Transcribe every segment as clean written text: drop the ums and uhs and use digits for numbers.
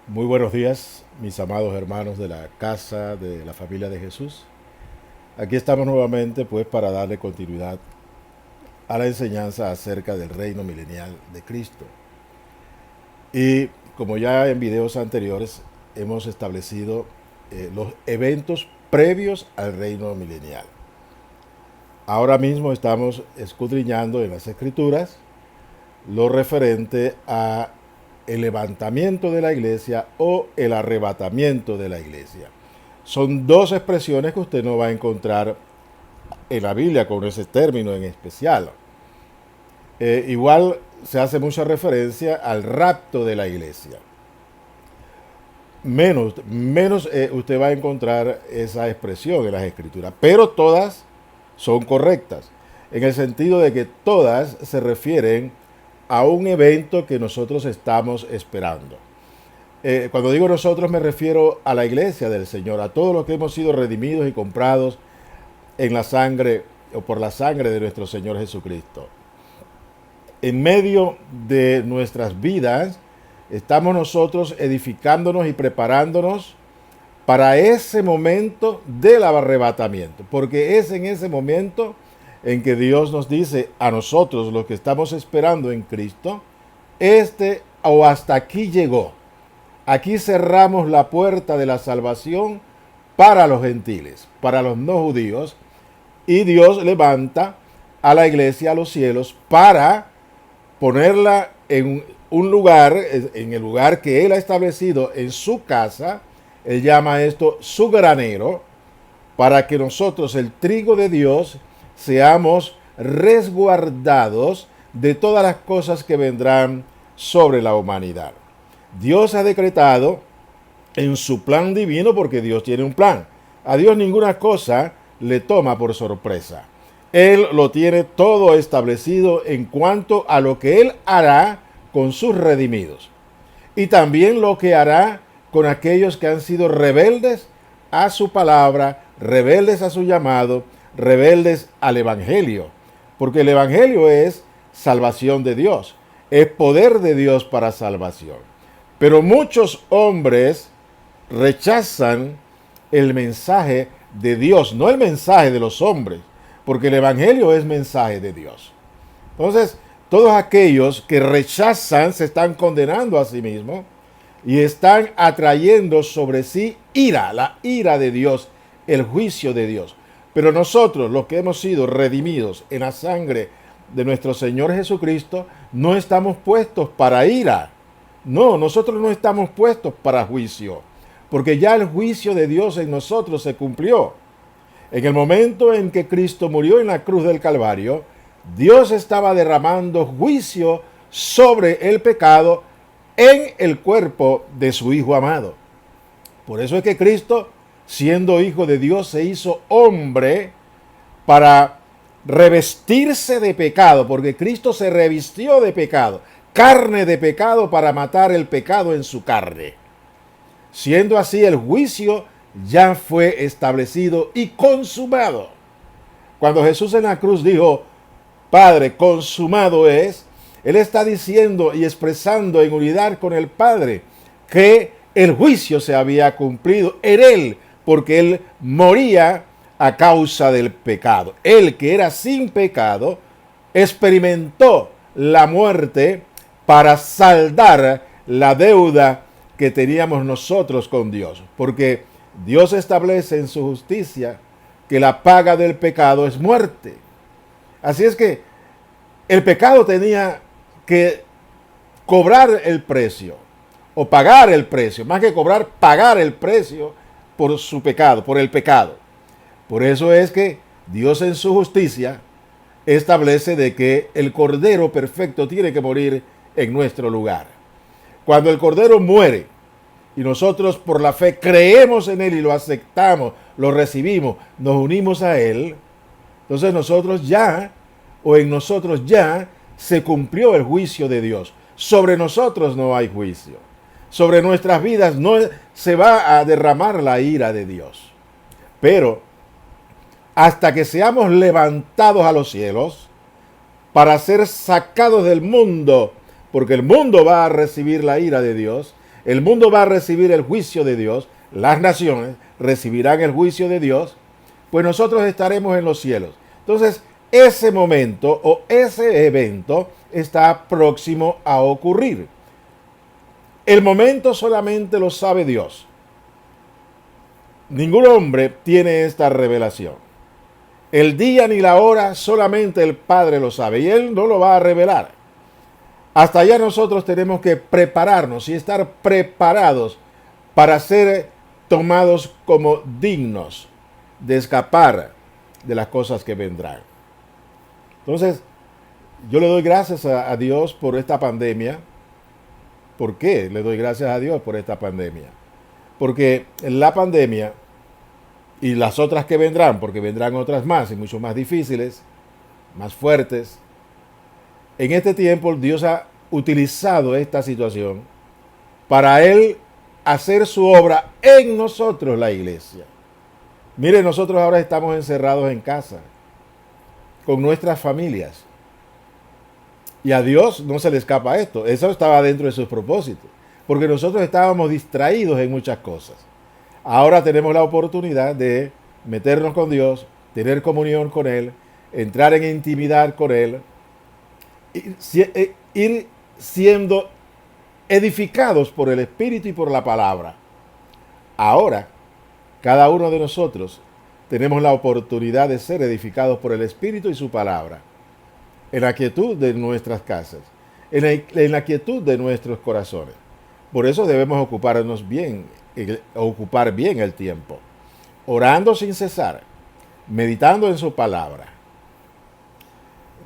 Muy buenos días, mis amados hermanos de la casa de la familia de Jesús. Aquí estamos nuevamente pues para darle continuidad a la enseñanza acerca del reino milenial de Cristo. Y como ya en videos anteriores hemos establecido los eventos previos al reino milenial. Ahora mismo estamos escudriñando en las escrituras lo referente a el levantamiento de la iglesia o el arrebatamiento de la iglesia. Son dos expresiones que usted no va a encontrar en la Biblia con ese término en especial. Igual se hace mucha referencia al rapto de la iglesia. Menos usted va a encontrar esa expresión en las escrituras, pero todas son correctas, en el sentido de que todas se refieren a un evento que nosotros estamos esperando. Cuando digo nosotros me refiero a la iglesia del Señor, a todos los que hemos sido redimidos y comprados en la sangre o por la sangre de nuestro Señor Jesucristo. En medio de nuestras vidas estamos nosotros edificándonos y preparándonos para ese momento del arrebatamiento, porque es en ese momento en que Dios nos dice a nosotros, los que estamos esperando en Cristo, o hasta aquí llegó. Aquí cerramos la puerta de la salvación para los gentiles, para los no judíos, y Dios levanta a la iglesia a los cielos para ponerla en un lugar, en el lugar que Él ha establecido en su casa. Él llama esto su granero, para que nosotros, el trigo de Dios, seamos resguardados de todas las cosas que vendrán sobre la humanidad. Dios ha decretado en su plan divino, porque Dios tiene un plan. A Dios ninguna cosa le toma por sorpresa. Él lo tiene todo establecido en cuanto a lo que Él hará con sus redimidos. Y también lo que hará con aquellos que han sido rebeldes a su palabra, rebeldes a su llamado, rebeldes al Evangelio. Porque el Evangelio es salvación de Dios, es poder de Dios para salvación. Pero muchos hombres rechazan el mensaje de Dios, no el mensaje de los hombres, porque el Evangelio es mensaje de Dios. Entonces, todos aquellos que rechazan se están condenando a sí mismos y están atrayendo sobre sí ira, la ira de Dios, el juicio de Dios. Pero nosotros, los que hemos sido redimidos en la sangre de nuestro Señor Jesucristo, no estamos puestos para ira. No, nosotros no estamos puestos para juicio, porque ya el juicio de Dios en nosotros se cumplió. En el momento en que Cristo murió en la cruz del Calvario, Dios estaba derramando juicio sobre el pecado en el cuerpo de su Hijo amado. Por eso es que Cristo, siendo Hijo de Dios, se hizo hombre para revestirse de pecado, porque Cristo se revistió de pecado, carne de pecado, para matar el pecado en su carne. Siendo así, el juicio ya fue establecido y consumado. Cuando Jesús en la cruz dijo, Padre, consumado es, Él está diciendo y expresando en unidad con el Padre que el juicio se había cumplido en Él, porque Él moría a causa del pecado. Él, que era sin pecado, experimentó la muerte para saldar la deuda que teníamos nosotros con Dios, porque Dios establece en su justicia que la paga del pecado es muerte. Así es que el pecado tenía que cobrar el precio, o pagar el precio, más que cobrar, pagar el precio por su pecado, por el pecado. Por eso es que Dios en su justicia establece de que el Cordero perfecto tiene que morir en nuestro lugar. Cuando el Cordero muere y nosotros por la fe creemos en Él y lo aceptamos, lo recibimos, nos unimos a Él, entonces nosotros ya, o en nosotros ya, se cumplió el juicio de Dios. Sobre nosotros no hay juicio. Sobre nuestras vidas no se va a derramar la ira de Dios. Pero hasta que seamos levantados a los cielos para ser sacados del mundo, porque el mundo va a recibir la ira de Dios, El mundo va a recibir el juicio de Dios, las naciones recibirán el juicio de Dios, pues nosotros estaremos en los cielos. Entonces, ese momento o ese evento está próximo a ocurrir. El momento solamente lo sabe Dios. Ningún hombre tiene esta revelación. El día ni la hora solamente el Padre lo sabe y Él no lo va a revelar. Hasta allá nosotros tenemos que prepararnos y estar preparados para ser tomados como dignos de escapar de las cosas que vendrán. Entonces, yo le doy gracias a Dios por esta pandemia. ¿Por qué le doy gracias a Dios por esta pandemia? Porque la pandemia y las otras que vendrán, porque vendrán otras más y mucho más difíciles, más fuertes, en este tiempo Dios ha utilizado esta situación para Él hacer su obra en nosotros, la iglesia. Mire, nosotros ahora estamos encerrados en casa, con nuestras familias. Y a Dios no se le escapa esto. Eso estaba dentro de sus propósitos. Porque nosotros estábamos distraídos en muchas cosas. Ahora tenemos la oportunidad de meternos con Dios, tener comunión con Él, entrar en intimidad con Él, ir siendo edificados por el Espíritu y por la palabra. Ahora, cada uno de nosotros tenemos la oportunidad de ser edificados por el Espíritu y su palabra, en la quietud de nuestras casas, en la quietud de nuestros corazones. Por eso debemos ocupar bien el tiempo, orando sin cesar, meditando en su palabra.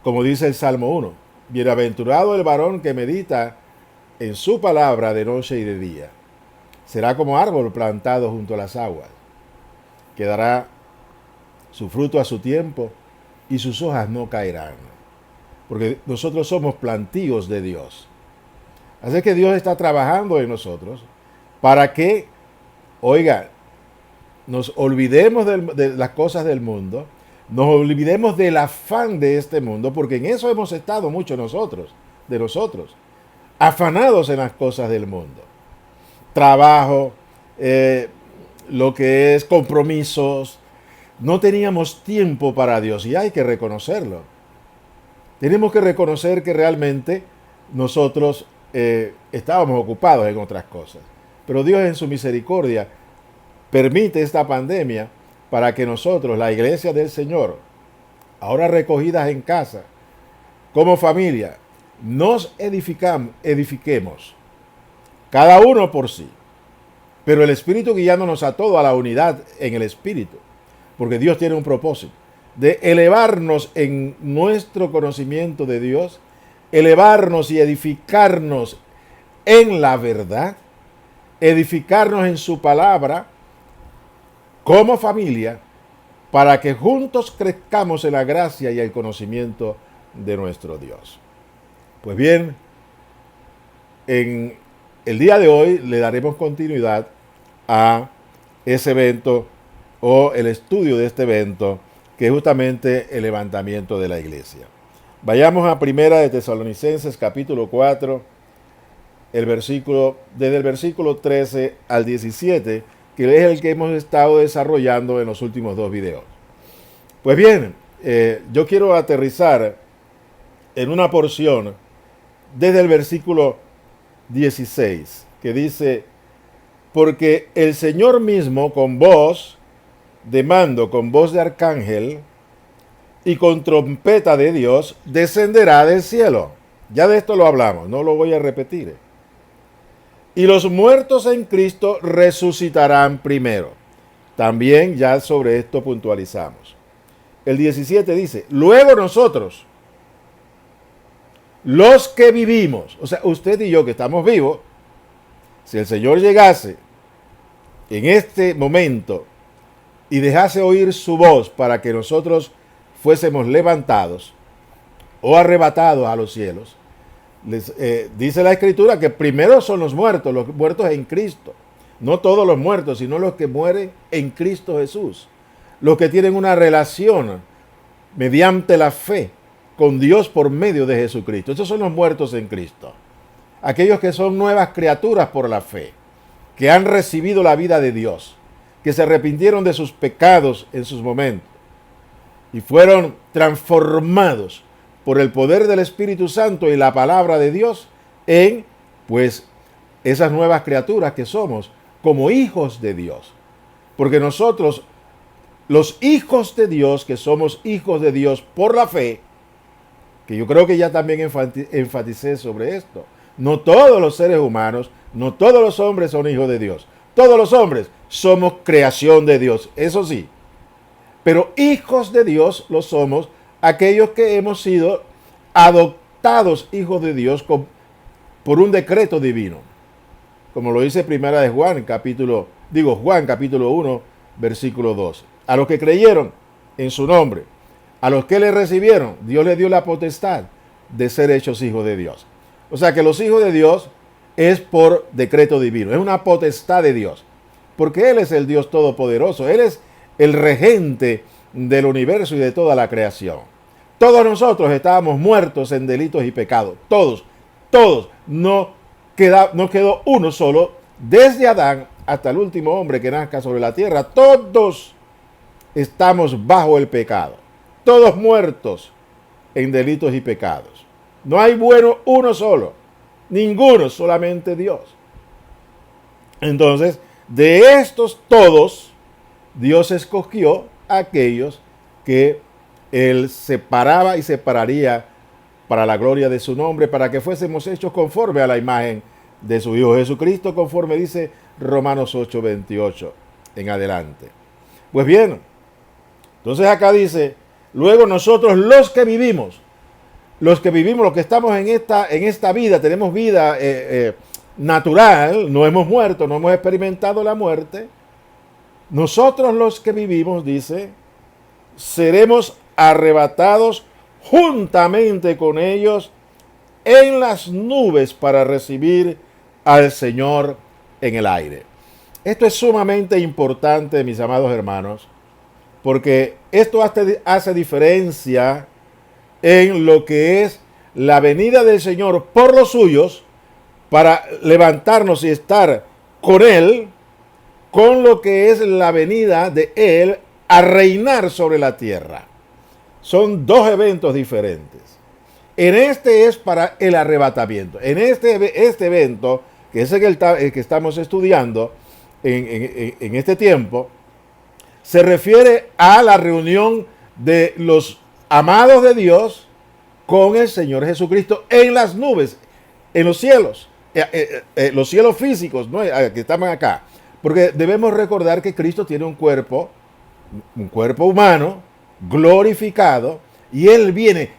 Como dice el Salmo 1, bienaventurado el varón que medita en su palabra de noche y de día. Será como árbol plantado junto a las aguas, que dará su fruto a su tiempo y sus hojas no caerán. Porque nosotros somos plantíos de Dios. Así que Dios está trabajando en nosotros para que, oiga, nos olvidemos de las cosas del mundo, nos olvidemos del afán de este mundo, porque en eso hemos estado mucho nosotros, afanados en las cosas del mundo. Trabajo, lo que es compromisos, no teníamos tiempo para Dios y hay que reconocerlo. Tenemos que reconocer que realmente nosotros estábamos ocupados en otras cosas. Pero Dios en su misericordia permite esta pandemia para que nosotros, la iglesia del Señor, ahora recogidas en casa, como familia, nos edifiquemos, cada uno por sí, pero el Espíritu guiándonos a todos a la unidad en el Espíritu, porque Dios tiene un propósito de elevarnos en nuestro conocimiento de Dios, elevarnos y edificarnos en la verdad, edificarnos en su palabra como familia, para que juntos crezcamos en la gracia y el conocimiento de nuestro Dios. Pues bien, en el día de hoy le daremos continuidad a ese evento o el estudio de este evento, que es justamente el levantamiento de la iglesia. Vayamos a Primera de Tesalonicenses capítulo 4, desde el versículo 13 al 17, que es el que hemos estado desarrollando en los últimos dos videos. Pues bien, yo quiero aterrizar en una porción desde el versículo 16, que dice: porque el Señor mismo con voz de mando, con voz de arcángel y con trompeta de Dios, descenderá del cielo. Ya de esto lo hablamos, no lo voy a repetir. Y los muertos en Cristo resucitarán primero. También ya sobre esto puntualizamos. El 17 dice: luego nosotros, los que vivimos, o sea, usted y yo que estamos vivos, si el Señor llegase en este momento y dejase oír su voz para que nosotros fuésemos levantados o arrebatados a los cielos, dice la Escritura que primero son los muertos en Cristo. No todos los muertos, sino los que mueren en Cristo Jesús. Los que tienen una relación mediante la fe con Dios por medio de Jesucristo. Esos son los muertos en Cristo. aquellos que son nuevas criaturas por la fe, que han recibido la vida de Dios, que se arrepintieron de sus pecados en sus momentos y fueron transformados por el poder del Espíritu Santo y la palabra de Dios en, pues, esas nuevas criaturas que somos como hijos de Dios. Porque nosotros, los hijos de Dios, que somos hijos de Dios por la fe, que yo creo que ya también enfaticé sobre esto, no todos los seres humanos, no todos los hombres son hijos de Dios. Todos los hombres somos creación de Dios, eso sí. Pero hijos de Dios lo somos aquellos que hemos sido adoptados hijos de Dios por un decreto divino. Como lo dice Primera de Juan, Juan capítulo 1, versículo 12. A los que creyeron en su nombre, a los que le recibieron, Dios les dio la potestad de ser hechos hijos de Dios. O sea que los hijos de Dios es por decreto divino, es una potestad de Dios, porque Él es el Dios todopoderoso, Él es el regente del universo y de toda la creación. Todos nosotros estábamos muertos en delitos y pecados, todos, no quedó uno solo, desde Adán hasta el último hombre que nazca sobre la tierra, todos estamos bajo el pecado, todos muertos en delitos y pecados. No hay bueno uno solo, ninguno, solamente Dios. Entonces, de estos todos, Dios escogió a aquellos que Él separaba y separaría para la gloria de su nombre, para que fuésemos hechos conforme a la imagen de su Hijo Jesucristo, conforme dice Romanos 8:28 en adelante. Pues bien, entonces acá dice, luego nosotros los que vivimos, los que estamos en esta vida, tenemos vida natural, no hemos muerto, no hemos experimentado la muerte. Nosotros los que vivimos, dice, seremos arrebatados juntamente con ellos en las nubes para recibir al Señor en el aire. Esto es sumamente importante, mis amados hermanos, porque esto hace diferencia en lo que es la venida del Señor por los suyos para levantarnos y estar con Él, con lo que es la venida de Él a reinar sobre la tierra. Son dos eventos diferentes. En este es para el arrebatamiento. En este evento, que es el que estamos estudiando en este tiempo, se refiere a la reunión de los amados de Dios con el Señor Jesucristo en las nubes, en los cielos físicos, ¿no? Que están acá. Porque debemos recordar que Cristo tiene un cuerpo humano, glorificado, y Él viene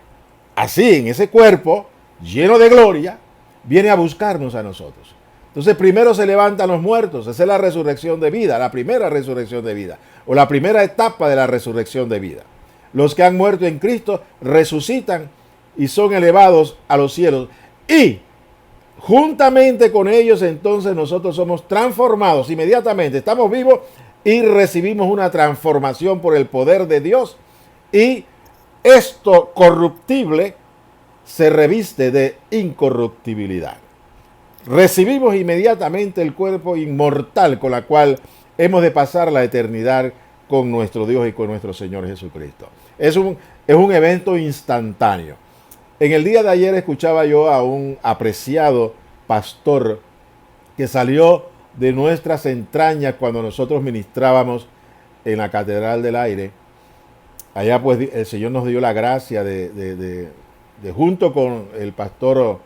así, en ese cuerpo, lleno de gloria, viene a buscarnos a nosotros. Entonces primero se levantan los muertos, esa es la resurrección de vida, la primera resurrección de vida, o la primera etapa de la resurrección de vida. Los que han muerto en Cristo resucitan y son elevados a los cielos, y juntamente con ellos entonces nosotros somos transformados inmediatamente, estamos vivos y recibimos una transformación por el poder de Dios, y esto corruptible se reviste de incorruptibilidad. Recibimos inmediatamente el cuerpo inmortal con la cual hemos de pasar la eternidad con nuestro Dios y con nuestro Señor Jesucristo. Es un evento instantáneo. En el día de ayer escuchaba yo a un apreciado pastor que salió de nuestras entrañas cuando nosotros ministrábamos en la Catedral del Aire. Allá pues el Señor nos dio la gracia de junto con el pastor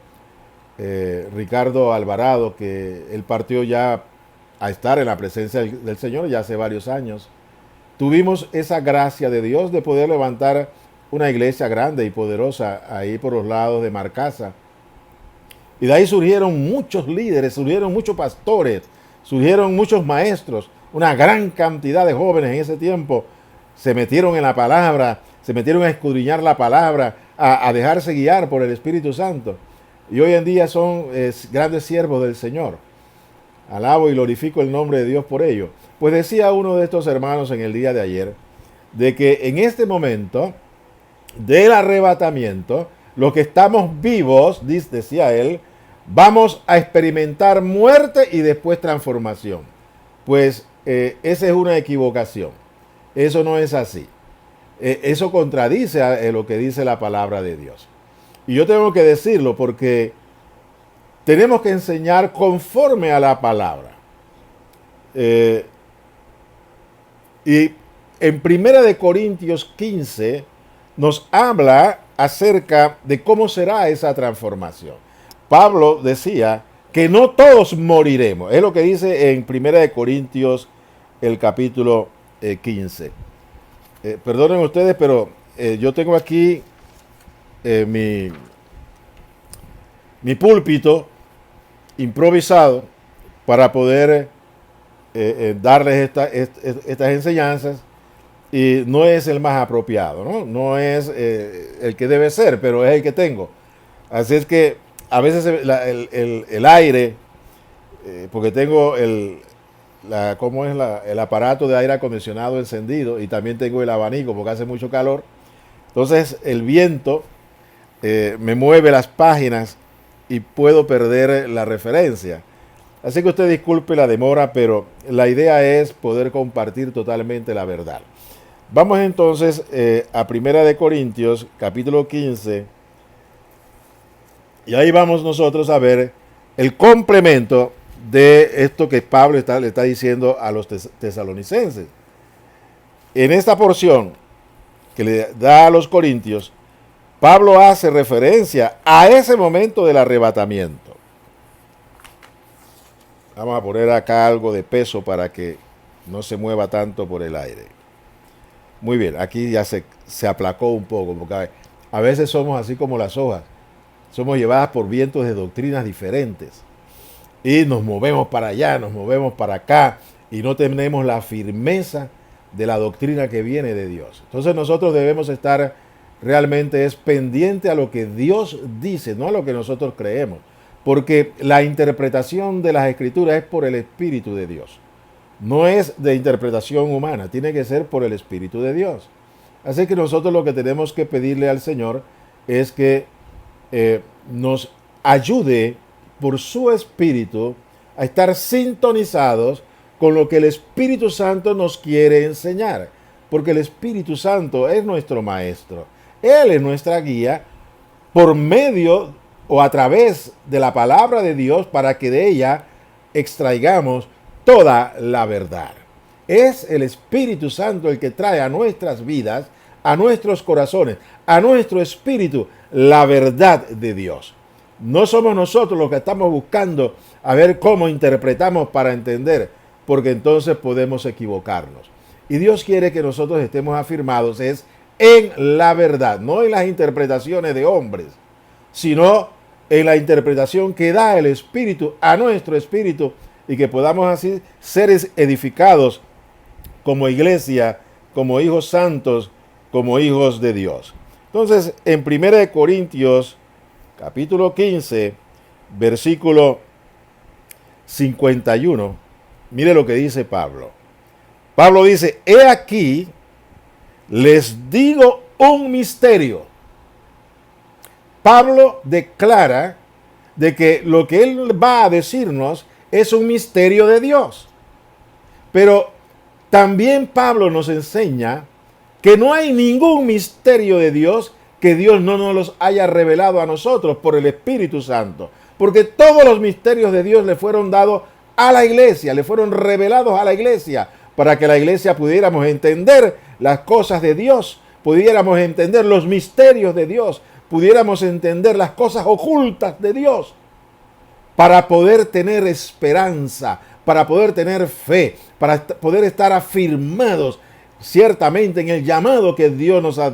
Ricardo Alvarado, que él partió ya a estar en la presencia del Señor ya hace varios años. Tuvimos esa gracia de Dios de poder levantar una iglesia grande y poderosa ahí por los lados de Marcasa. Y de ahí surgieron muchos líderes, surgieron muchos pastores, surgieron muchos maestros, una gran cantidad de jóvenes en ese tiempo se metieron en la palabra, se metieron a escudriñar la palabra, a dejarse guiar por el Espíritu Santo. Y hoy en día son grandes siervos del Señor. Alabo y glorifico el nombre de Dios por ello. Pues decía uno de estos hermanos en el día de ayer, de que en este momento del arrebatamiento, los que estamos vivos, decía él, vamos a experimentar muerte y después transformación. Pues esa es una equivocación. Eso no es así. Eso contradice a lo que dice la palabra de Dios. Y yo tengo que decirlo porque tenemos que enseñar conforme a la palabra. Y en 1 Corintios 15 nos habla acerca de cómo será esa transformación. Pablo decía que no todos moriremos. Es lo que dice en 1 Corintios el capítulo 15. Perdonen ustedes, pero yo tengo aquí mi púlpito improvisado para poder darles estas enseñanzas, y no es el más apropiado, no es el que debe ser, pero es el que tengo. Así es que a veces el aire, porque tengo el aparato de aire acondicionado encendido y también tengo el abanico porque hace mucho calor, entonces el viento me mueve las páginas y puedo perder la referencia. Así que usted disculpe la demora, pero la idea es poder compartir totalmente la verdad. Vamos entonces a 1 Corintios, capítulo 15, y ahí vamos nosotros a ver el complemento de esto que Pablo le está diciendo a los tesalonicenses. En esta porción que le da a los corintios, Pablo hace referencia a ese momento del arrebatamiento. Vamos a poner acá algo de peso para que no se mueva tanto por el aire. Muy bien, aquí ya se aplacó un poco, porque a veces somos así como las hojas. Somos llevadas por vientos de doctrinas diferentes. Y nos movemos para allá, nos movemos para acá, y no tenemos la firmeza de la doctrina que viene de Dios. Entonces nosotros debemos estar realmente pendiente a lo que Dios dice, no a lo que nosotros creemos. Porque la interpretación de las Escrituras es por el Espíritu de Dios. No es de interpretación humana, tiene que ser por el Espíritu de Dios. Así que nosotros lo que tenemos que pedirle al Señor es que nos ayude por su Espíritu a estar sintonizados con lo que el Espíritu Santo nos quiere enseñar. Porque el Espíritu Santo es nuestro Maestro. Él es nuestra guía por medio o a través de la palabra de Dios, para que de ella extraigamos toda la verdad. Es el Espíritu Santo el que trae a nuestras vidas, a nuestros corazones, a nuestro espíritu, la verdad de Dios. No somos nosotros los que estamos buscando a ver cómo interpretamos para entender, porque entonces podemos equivocarnos. Y Dios quiere que nosotros estemos afirmados en la verdad, no en las interpretaciones de hombres, sino en la interpretación que da el Espíritu a nuestro espíritu, y que podamos así ser edificados como iglesia, como hijos santos, como hijos de Dios. Entonces, en 1 Corintios, capítulo 15, versículo 51, mire lo que dice Pablo. Pablo dice: he aquí, les digo un misterio. Pablo declara de que lo que él va a decirnos es un misterio de Dios. Pero también Pablo nos enseña que no hay ningún misterio de Dios que Dios no nos los haya revelado a nosotros por el Espíritu Santo. Porque todos los misterios de Dios le fueron dados a la iglesia, le fueron revelados a la iglesia, para que la iglesia pudiéramos entender las cosas de Dios, pudiéramos entender los misterios de Dios, pudiéramos entender las cosas ocultas de Dios, para poder tener esperanza, para poder tener fe, para poder estar afirmados ciertamente en el llamado que Dios nos ha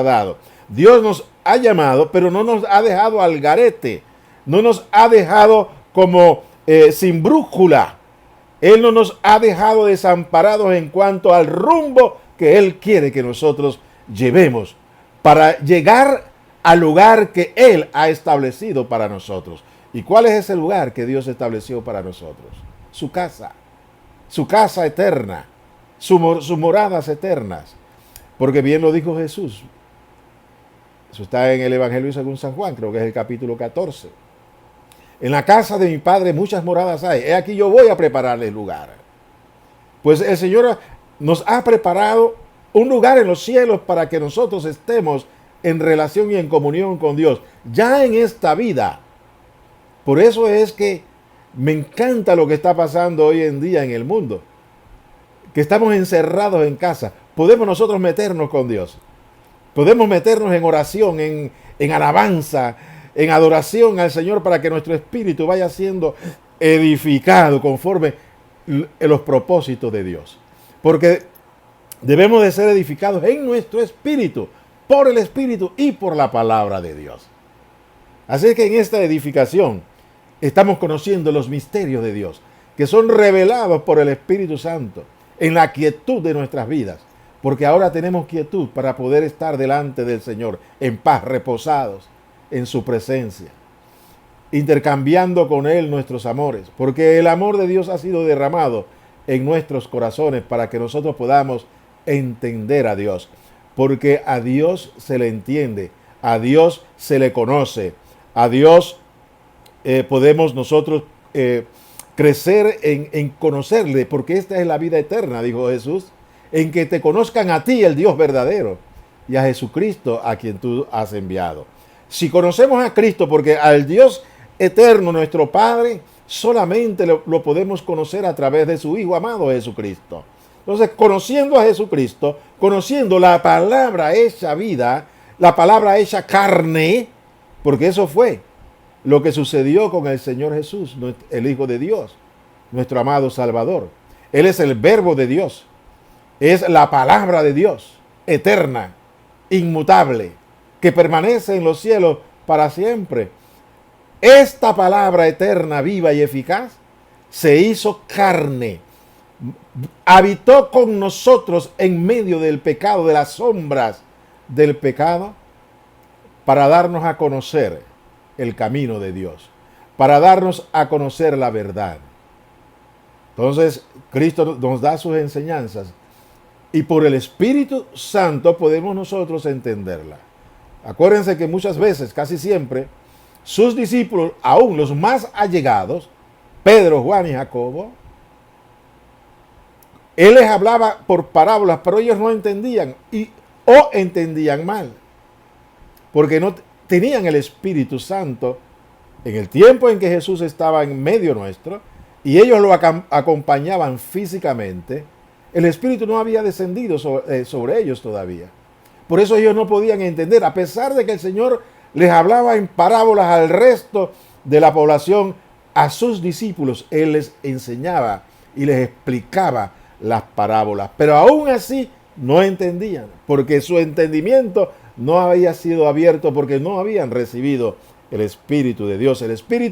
dado. Dios nos ha llamado, pero no nos ha dejado al garete, no nos ha dejado como sin brújula. Él no nos ha dejado desamparados en cuanto al rumbo que Él quiere que nosotros llevemos para llegar al lugar que Él ha establecido para nosotros. ¿Y cuál es ese lugar que Dios estableció para nosotros? Su casa eterna, sus moradas eternas. Porque bien lo dijo Jesús. Eso está en el Evangelio según San Juan, creo que es el capítulo 14. En la casa de mi Padre muchas moradas hay. He aquí yo voy a prepararle lugar. Pues el Señor nos ha preparado un lugar en los cielos para que nosotros estemos en relación y en comunión con Dios, ya en esta vida. Por eso es que me encanta lo que está pasando hoy en día en el mundo, que estamos encerrados en casa. Podemos nosotros meternos con Dios, podemos meternos en oración, en alabanza, en adoración al Señor, para que nuestro espíritu vaya siendo edificado conforme los propósitos de Dios. Porque debemos de ser edificados en nuestro espíritu, por el Espíritu y por la palabra de Dios. Así que en esta edificación estamos conociendo los misterios de Dios, que son revelados por el Espíritu Santo en la quietud de nuestras vidas, porque ahora tenemos quietud para poder estar delante del Señor en paz, reposados en su presencia, intercambiando con Él nuestros amores, porque el amor de Dios ha sido derramado en nuestros corazones para que nosotros podamos entender a Dios, porque a Dios se le entiende, a Dios se le conoce, a Dios podemos nosotros crecer en conocerle, porque esta es la vida eterna, dijo Jesús, en que te conozcan a ti, el Dios verdadero, y a Jesucristo, a quien tú has enviado. Si conocemos a Cristo, porque al Dios eterno, nuestro Padre, solamente lo podemos conocer a través de su Hijo amado Jesucristo. Entonces, conociendo a Jesucristo, conociendo la palabra hecha vida, la palabra hecha carne, porque eso fue lo que sucedió con el Señor Jesús, el Hijo de Dios, nuestro amado Salvador. Él es el Verbo de Dios, es la palabra de Dios, eterna, inmutable, que permanece en los cielos para siempre. Esta palabra eterna, viva y eficaz, se hizo carne, habitó con nosotros en medio del pecado, de las sombras del pecado, para darnos a conocer el camino de Dios, para darnos a conocer la verdad. Entonces, Cristo nos da sus enseñanzas y por el Espíritu Santo podemos nosotros entenderla. Acuérdense que muchas veces, casi siempre, sus discípulos, aún los más allegados, Pedro, Juan y Jacobo, Él les hablaba por parábolas, pero ellos no entendían o entendían mal, porque no tenían el Espíritu Santo en el tiempo en que Jesús estaba en medio nuestro y ellos lo acompañaban físicamente. El Espíritu no había descendido sobre ellos todavía. Por eso ellos no podían entender, a pesar de que el Señor les hablaba en parábolas al resto de la población, a sus discípulos Él les enseñaba y les explicaba las parábolas. Pero aún así no entendían, porque su entendimiento no había sido abierto, porque no habían recibido el Espíritu de Dios. El Espíritu